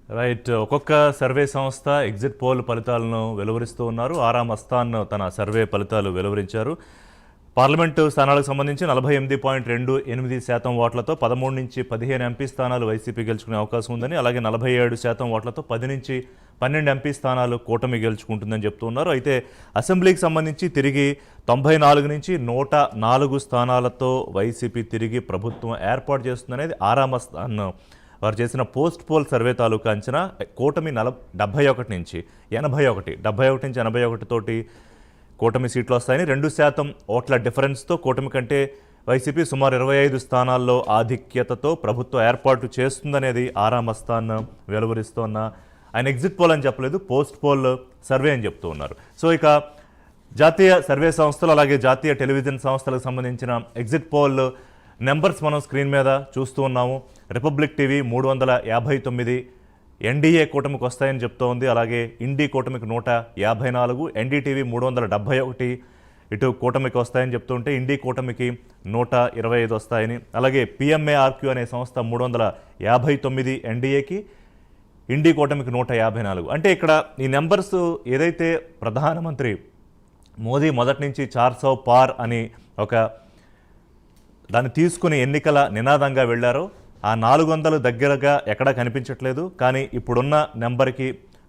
Right. ఒక్కొక్క survey సంస్థ exit poll ఫలితాలను వెలువరిస్తూ ఉన్నారు. ఆరామ్ అస్థాన్ తన సర్వే ఫలితాలు వెలువరించారు. పార్లమెంటు స్థానాలకు సంబంధించి 48.28% ఓట్లతో 13 నుంచి 15 ఎంపీ స్థానాలు వైసీపీ గెలుచుకునే అవకాశం ఉందని, అలాగే 47% ఓట్లతో 10 నుంచి 12 ఎంపీ స్థానాలు కూటమి గెలుచుకుంటుందని చెప్తూ ఉన్నారు. అయితే అసెంబ్లీకి సంబంధించి తిరిగి 94 నుంచి 104 స్థానాలతో వైసీపీ తిరిగి ప్రభుత్వం ఏర్పాటు చేస్తుందనేది ఆరామ్ అస్థాన్ వారు చేసిన పోస్ట్ పోల్ సర్వే తాలూకా అంచనా. కూటమి 71 నుంచి 81 తోటి కూటమి సీట్లు వస్తాయని, 2% ఓట్ల డిఫరెన్స్తో కూటమి కంటే వైసీపీ సుమారు 25 స్థానాల్లో ఆధిక్యతతో ప్రభుత్వ ఏర్పాటు చేస్తుందనేది ఆరామ్ అస్థాన్ వెలువరిస్తోన్న, ఆయన ఎగ్జిట్ పోల్ అని చెప్పలేదు, పోస్ట్ పోల్ సర్వే అని చెప్తూ ఉన్నారు. సో ఇక జాతీయ సర్వే సంస్థలు అలాగే జాతీయ టెలివిజన్ సంస్థలకు సంబంధించిన ఎగ్జిట్ పోల్ నెంబర్స్ మనం స్క్రీన్ మీద చూస్తూ ఉన్నాము. రిపబ్లిక్ టీవీ 359 ఎన్డీఏ కూటమికి వస్తాయని చెప్తూ ఉంది. అలాగే ఇండి కూటమికి 154, ఎన్డీటీవీ 371 ఇటు కూటమికి వస్తాయని చెప్తుంటే ఇండి కూటమికి 125 వస్తాయని, అలాగే పిఎంఏఆర్క్యూ అనే సంస్థ 359 ఎన్డీఏకి, ఇండి కూటమికి 154. అంటే ఇక్కడ ఈ నెంబర్స్ ఏదైతే ప్రధానమంత్రి మోదీ మొదటి నుంచి 400 పార్ అని ఒక దాన్ని తీసుకుని ఎన్నికల నినాదంగా వెళ్ళారో ఆ 400 దగ్గరగా ఎక్కడా కనిపించట్లేదు. కానీ ఇప్పుడున్న నెంబర్కి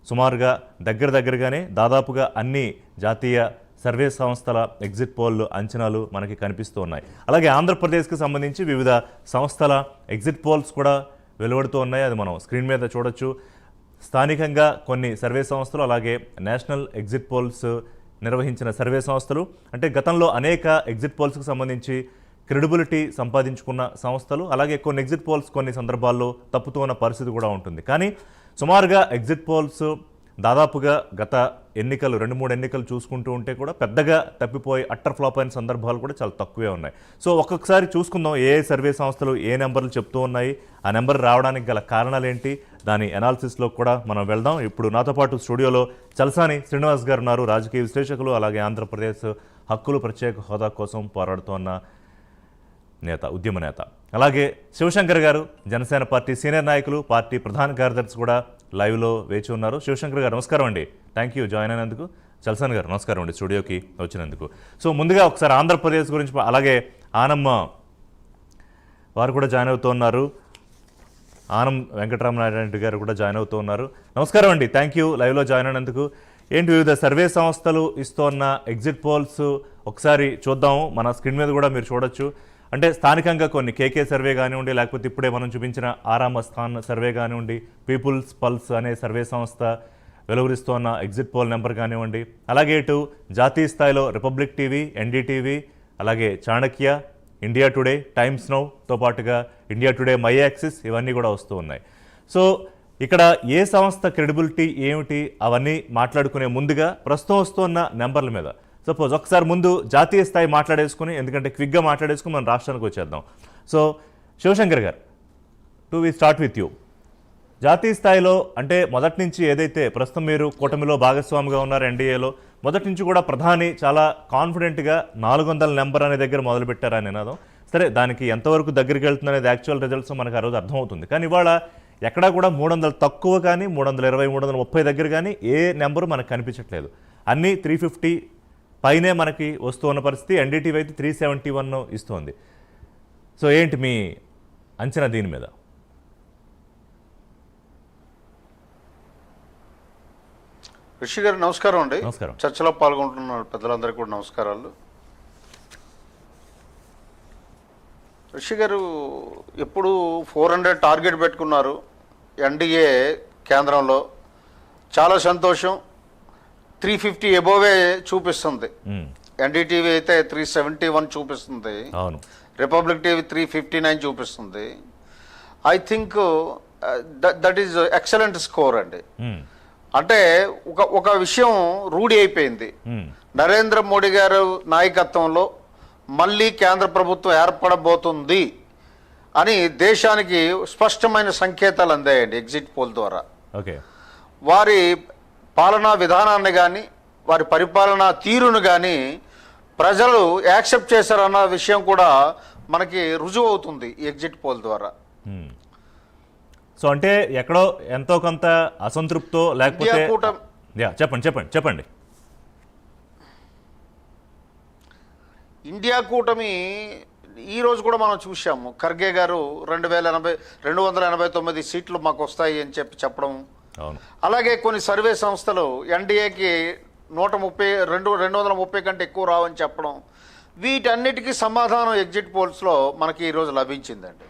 సుమారుగా దగ్గరగానే దాదాపుగా అన్ని జాతీయ సర్వే సంస్థల ఎగ్జిట్ పోల్ అంచనాలు మనకి కనిపిస్తూ ఉన్నాయి. అలాగే ఆంధ్రప్రదేశ్కి సంబంధించి వివిధ సంస్థల ఎగ్జిట్ పోల్స్ కూడా వెలువడుతూ ఉన్నాయి. అది మనం స్క్రీన్ మీద చూడొచ్చు. స్థానికంగా కొన్ని సర్వే సంస్థలు అలాగే నేషనల్ ఎగ్జిట్ పోల్స్ నిర్వహించిన సర్వే సంస్థలు, అంటే గతంలో అనేక ఎగ్జిట్ పోల్స్కి సంబంధించి క్రెడిబిలిటీ సంపాదించుకున్న సంస్థలు, అలాగే కొన్ని ఎగ్జిట్ పోల్స్ కొన్ని సందర్భాల్లో తప్పుతూ ఉన్న పరిస్థితి కూడా ఉంటుంది. కానీ సుమారుగా ఎగ్జిట్ పోల్స్ దాదాపుగా గత ఎన్నికలు 2-3 ఎన్నికలు చూసుకుంటూ ఉంటే కూడా పెద్దగా తప్పిపోయి అట్టర్ ఫ్లాప్ అయిన సందర్భాలు కూడా చాలా తక్కువే ఉన్నాయి. సో ఒక్కొక్కసారి చూసుకుందాం ఏ సర్వే సంస్థలు ఏ నెంబర్లు చెప్తూ ఉన్నాయి, ఆ నెంబర్ రావడానికి గల కారణాలు ఏంటి, దాని అనాలిసిస్లో కూడా మనం వెళ్దాం. ఇప్పుడు నాతో పాటు స్టూడియోలో చలసాని శ్రీనివాస్ గారు ఉన్నారు, రాజకీయ విశ్లేషకులు, అలాగే ఆంధ్రప్రదేశ్ హక్కులు ప్రత్యేక హోదా కోసం పోరాడుతున్న ఉద్యమ నేత. అలాగే శివశంకర్ గారు, జనసేన పార్టీ సీనియర్ నాయకులు, పార్టీ ప్రధాన కార్యదర్శి కూడా లైవ్లో వేచి ఉన్నారు. శివశంకర్ గారు నమస్కారం అండి, థ్యాంక్ యూ జాయిన్ అయినందుకు. చలసాని గారు నమస్కారం అండి స్టూడియోకి వచ్చినందుకు. సో ముందుగా ఒకసారి ఆంధ్రప్రదేశ్ గురించి, అలాగే ఆనమ్మ వారు కూడా జాయిన్ అవుతూ ఉన్నారు, ఆనం వెంకటరామనాయుడు గారు కూడా జాయిన్ అవుతూ ఉన్నారు. నమస్కారం అండి, థ్యాంక్ యూ లైవ్లో జాయిన్ అయినందుకు. ఏంటి వివిధ సర్వే సంస్థలు ఇస్తున్న ఎగ్జిట్ పోల్స్ ఒకసారి చూద్దాము. మన స్క్రీన్ మీద కూడా మీరు చూడొచ్చు. అంటే స్థానికంగా కొన్ని కేకే సర్వే కానివ్వండి, లేకపోతే ఇప్పుడే మనం చూపించిన ఆరామ్ అస్థాన్ సర్వే కానివ్వండి, పీపుల్స్ పల్స్ అనే సర్వే సంస్థ వెలువరిస్తున్న ఎగ్జిట్ పోల్ నెంబర్ కానివ్వండి, అలాగే ఇటు జాతీయ స్థాయిలో రిపబ్లిక్ టీవీ, ఎన్డీటీవీ, అలాగే చాణక్య, ఇండియా టుడే, టైమ్స్ నౌతో పాటుగా ఇండియా టుడే, మై యాక్సిస్, ఇవన్నీ కూడా వస్తూ ఉన్నాయి. సో ఇక్కడ ఏ సంస్థ క్రెడిబిలిటీ ఏమిటి అవన్నీ మాట్లాడుకునే ముందుగా ప్రస్తుతం వస్తున్న నెంబర్ల మీద సపోజ్ ఒకసారి ముందు జాతీయ స్థాయి మాట్లాడేసుకుని, ఎందుకంటే క్విక్గా మాట్లాడేసుకుని మనం రాష్ట్రానికి వచ్చేద్దాం. సో శివశంకర్ గారు, వి స్టార్ట్ విత్ యూ. జాతీయ స్థాయిలో అంటే మొదటి నుంచి ఏదైతే ప్రస్తుతం మీరు కూటమిలో భాగస్వామిగా ఉన్నారు ఎన్డీఏలో, మొదటి నుంచి కూడా ప్రధాని చాలా కాన్ఫిడెంట్గా 400 నెంబర్ అనే దగ్గర మొదలుపెట్టారు అని నినాదం. సరే, దానికి ఎంతవరకు దగ్గరికి వెళ్తుంది అనేది యాక్చువల్ రిజల్ట్స్ మనకు ఆ రోజు అర్థమవుతుంది. కానీ ఇవాళ ఎక్కడా కూడా 300 తక్కువ కానీ 320, 330 దగ్గర కానీ ఏ నెంబరు మనకు కనిపించట్లేదు. అన్నీ 350 పైనే మనకి వస్తూ ఉన్న పరిస్థితి. ఎన్డీటీవీ అయితే 371 ఇస్తోంది. సో ఏంటి మీ అంచనా దీని మీద? రిషి గారు నమస్కారం అండి. నమస్కారం. చర్చలో పాల్గొంటున్న పెద్దలందరికీ కూడా నమస్కారాలు. రిషి గారు ఎప్పుడు 400 టార్గెట్ పెట్టుకున్నారు ఎన్డీఏ కేంద్రంలో, చాలా సంతోషం. 350 ఎబోవే చూపిస్తుంది. ఎన్డీటీవీ అయితే 371 చూపిస్తుంది, రిపబ్లిక్ టీవీ 359 చూపిస్తుంది. I think that is excellent score అండి. అంటే ఒక విషయం రూఢి అయిపోయింది. నరేంద్ర మోడీ గారు నాయకత్వంలో మళ్ళీ కేంద్ర ప్రభుత్వం ఏర్పడబోతుంది అని దేశానికి స్పష్టమైన సంకేతాలు అందాయండి ఎగ్జిట్ పోల్ ద్వారా. వారి పాలనా విధానాన్ని కానీ వారి పరిపాలనా తీరును కానీ ప్రజలు యాక్సెప్ట్ చేశారన్న విషయం కూడా మనకి రుజువు అవుతుంది ఈ ఎగ్జిట్ పోల్ ద్వారా. సో అంటే ఎక్కడో ఎంతో కొంత అసంతృప్తో లేకపోతే ఇండియా కూటమి చెప్పండి. ఇండియా కూటమి ఈ రోజు కూడా మనం చూసాము. ఖర్గే గారు 289 సీట్లు మాకు వస్తాయి అని చెప్పడం. అవును. అలాగే కొన్ని సర్వే సంస్థలు ఎన్డీఏకి 230 కంటే ఎక్కువ రావని చెప్పడం. వీటన్నిటికీ సమాధానం ఎగ్జిట్ పోల్స్లో మనకి ఈరోజు లభించిందండి.